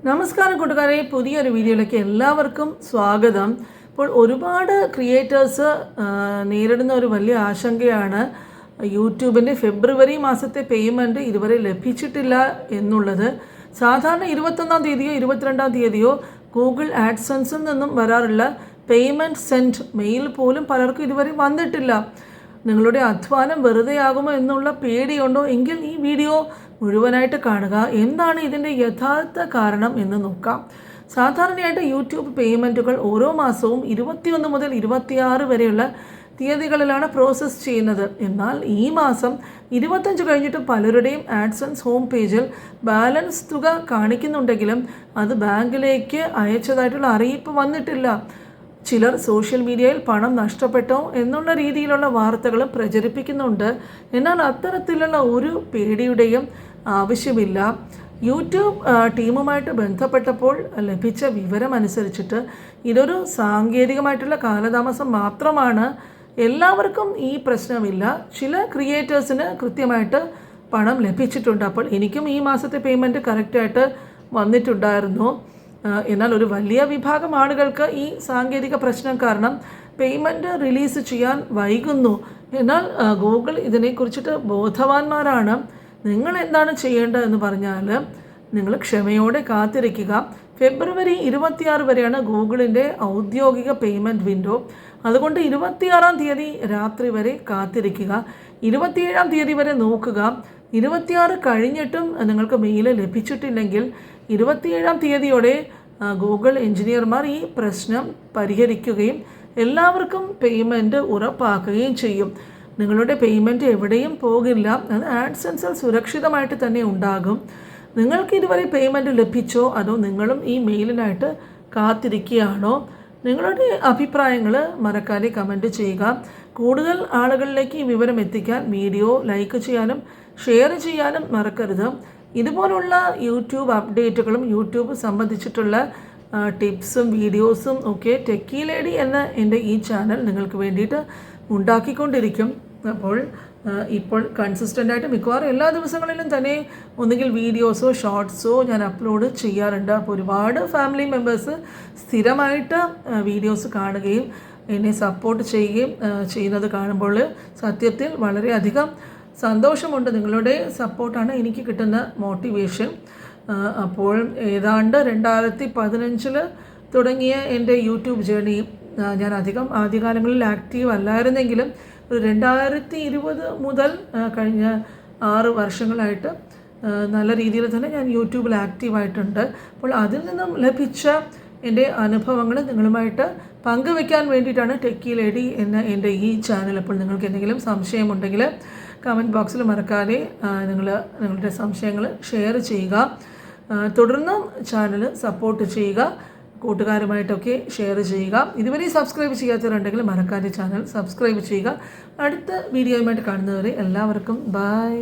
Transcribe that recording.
നമസ്കാരം കൂട്ടുകാരെ, പുതിയൊരു വീഡിയോയിലേക്ക് എല്ലാവർക്കും സ്വാഗതം. ഇപ്പോൾ ഒരുപാട് ക്രിയേറ്റേഴ്സ് നേരിടുന്ന ഒരു വലിയ ആശങ്കയാണ് യൂട്യൂബിൻ്റെ ഫെബ്രുവരി മാസത്തെ പേയ്മെൻറ്റ് ഇതുവരെ ലഭിച്ചിട്ടില്ല എന്നുള്ളത്. സാധാരണ 21-ാം തീയതിയോ 22-ാം തീയതിയോ ഗൂഗിൾ ആഡ്സൻസിൽ നിന്നും വരാറുള്ള പേയ്മെൻറ്റ് സെൻഡ് മെയിൽ പോലും പലർക്കും ഇതുവരെ വന്നിട്ടില്ല. നിങ്ങളുടെ അധ്വാനം വെറുതെയാകുമോ എന്നുള്ള പേടിയുണ്ടോ എങ്കിൽ ഈ വീഡിയോ മുഴുവനായിട്ട് കാണുക. എന്താണ് ഇതിൻ്റെ യഥാർത്ഥ കാരണം എന്ന് നോക്കാം. സാധാരണയായിട്ട് യൂട്യൂബ് പേയ്മെൻറ്റുകൾ ഓരോ മാസവും 21 മുതൽ 26 വരെയുള്ള തീയതികളിലാണ് പ്രോസസ്സ് ചെയ്യുന്നത്. എന്നാൽ ഈ മാസം 25 കഴിഞ്ഞിട്ട് പലരുടെയും ആഡ്സൻസ് ഹോം പേജിൽ ബാലൻസ് തുക കാണിക്കുന്നുണ്ടെങ്കിലും അത് ബാങ്കിലേക്ക് അയച്ചതായിട്ടുള്ള അറിയിപ്പ് വന്നിട്ടില്ല. ചിലർ സോഷ്യൽ മീഡിയയിൽ പണം നഷ്ടപ്പെട്ടോ എന്നുള്ള രീതിയിലുള്ള വാർത്തകൾ പ്രചരിപ്പിക്കുന്നുണ്ട്. എന്നാൽ അത്തരത്തിലുള്ള ഒരു പേടിയുടെയും ആവശ്യമില്ല. യൂട്യൂബ് ടീമുമായിട്ട് ബന്ധപ്പെട്ടപ്പോൾ ലഭിച്ച വിവരമനുസരിച്ചിട്ട് ഇതൊരു സാങ്കേതികമായിട്ടുള്ള കാലതാമസം മാത്രമാണ്. എല്ലാവർക്കും ഈ പ്രശ്നമില്ല. ചില ക്രിയേറ്റേഴ്സിന് കൃത്യമായിട്ട് പണം ലഭിച്ചിട്ടുണ്ട്. അപ്പോൾ എനിക്കും ഈ മാസത്തെ പേയ്മെൻറ്റ് കറക്റ്റായിട്ട് വന്നിട്ടുണ്ടായിരുന്നു. എന്നാൽ ഒരു വലിയ വിഭാഗം ആളുകൾക്ക് ഈ സാങ്കേതിക പ്രശ്നം കാരണം പേയ്മെൻറ്റ് റിലീസ് ചെയ്യാൻ വൈകുന്നു. എന്നാൽ ഗൂഗിൾ ഇതിനെക്കുറിച്ചിട്ട് ബോധവാന്മാരാണ്. നിങ്ങൾ എന്താണ് ചെയ്യേണ്ടതെന്ന് പറഞ്ഞാൽ നിങ്ങൾ ക്ഷമയോടെ കാത്തിരിക്കുക. ഫെബ്രുവരി 26 വരെയാണ് ഗൂഗിളിൻ്റെ ഔദ്യോഗിക പേയ്മെൻറ്റ് വിൻഡോ. അതുകൊണ്ട് 26-ാം തീയതി രാത്രി വരെ കാത്തിരിക്കുക. 27-ാം തീയതി വരെ നോക്കുക. 26 കഴിഞ്ഞിട്ടും നിങ്ങൾക്ക് മെയിൽ ലഭിച്ചിട്ടില്ലെങ്കിൽ 27-ാം തീയതിയോടെ ഗൂഗിൾ എഞ്ചിനീയർമാർ ഈ പ്രശ്നം പരിഹരിക്കുകയും എല്ലാവർക്കും പേയ്മെൻറ്റ് ഉറപ്പാക്കുകയും ചെയ്യും. നിങ്ങളുടെ പേയ്മെൻറ്റ് എവിടെയും പോകില്ല. അത് ആഡ്സൻസിൽ സുരക്ഷിതമായിട്ട് തന്നെ ഉണ്ടാകും. നിങ്ങൾക്ക് ഇതുവരെ പേയ്മെൻറ്റ് ലഭിച്ചോ അതോ നിങ്ങളും ഈ മെയിലിനായിട്ട് കാത്തിരിക്കുകയാണോ? നിങ്ങളുടെ അഭിപ്രായങ്ങൾ മറക്കാതെ കമൻറ്റ് ചെയ്യുക. കൂടുതൽ ആളുകളിലേക്ക് ഈ വിവരം എത്തിക്കാൻ വീഡിയോ ലൈക്ക് ചെയ്യാനും ഷെയർ ചെയ്യാനും മറക്കരുത്. ഇതുപോലുള്ള യൂട്യൂബ് അപ്ഡേറ്റുകളും യൂട്യൂബ് സംബന്ധിച്ചിട്ടുള്ള ടിപ്സും വീഡിയോസും ഒക്കെ ടെക്കി ലേഡി എന്ന എൻ്റെ ഈ ചാനൽ നിങ്ങൾക്ക് വേണ്ടിയിട്ട് ഉണ്ടാക്കിക്കൊണ്ടിരിക്കും. അപ്പോൾ ഇപ്പോൾ കൺസിസ്റ്റൻ്റായിട്ട് മിക്കവാറും എല്ലാ ദിവസങ്ങളിലും തന്നെ ഒന്നുകിൽ വീഡിയോസോ ഷോർട്സോ ഞാൻ അപ്ലോഡ് ചെയ്യാറുണ്ട്. അപ്പോൾ ഒരുപാട് ഫാമിലി മെമ്പേഴ്സ് സ്ഥിരമായിട്ട് വീഡിയോസ് കാണുകയും എന്നെ സപ്പോർട്ട് ചെയ്യുകയും ചെയ്യുന്നത് കാണുമ്പോൾ സത്യത്തിൽ വളരെയധികം സന്തോഷമുണ്ട്. നിങ്ങളുടെ സപ്പോർട്ടാണ് എനിക്ക് കിട്ടുന്ന മോട്ടിവേഷൻ. അപ്പോൾ ഏതാണ്ട് 2015 തുടങ്ങിയ എൻ്റെ യൂട്യൂബ് ജേർണി ഞാൻ അധികം ആദ്യകാലങ്ങളിൽ ആക്റ്റീവ് അല്ലായിരുന്നെങ്കിലും ഒരു 2020 മുതൽ കഴിഞ്ഞ 6 വർഷങ്ങളായിട്ട് നല്ല രീതിയിൽ തന്നെ ഞാൻ യൂട്യൂബിൽ ആക്റ്റീവായിട്ടുണ്ട്. അപ്പോൾ അതിൽ നിന്നും ലഭിച്ച എൻ്റെ അനുഭവങ്ങൾ നിങ്ങളുമായിട്ട് പങ്കുവെക്കാൻ വേണ്ടിയിട്ടാണ് ടെക്കി ലേഡി എന്ന എൻ്റെ ഈ ചാനൽ. അപ്പോൾ നിങ്ങൾക്ക് എന്തെങ്കിലും സംശയമുണ്ടെങ്കിൽ കമൻറ്റ് ബോക്സിൽ മറക്കാതെ നിങ്ങളുടെ സംശയങ്ങൾ ഷെയർ ചെയ്യുക. തുടർന്നും ചാനൽ സപ്പോർട്ട് ചെയ്യുക. കൂട്ടുകാരുമായിട്ടൊക്കെ ഷെയർ ചെയ്യുക. ഇതുവരെ സബ്സ്ക്രൈബ് ചെയ്യാത്തവരുണ്ടെങ്കിൽ മറക്കാതെ ചാനൽ സബ്സ്ക്രൈബ് ചെയ്യുക. അടുത്ത വീഡിയോയുമായിട്ട് കാണുന്നവരെ എല്ലാവർക്കും ബൈ.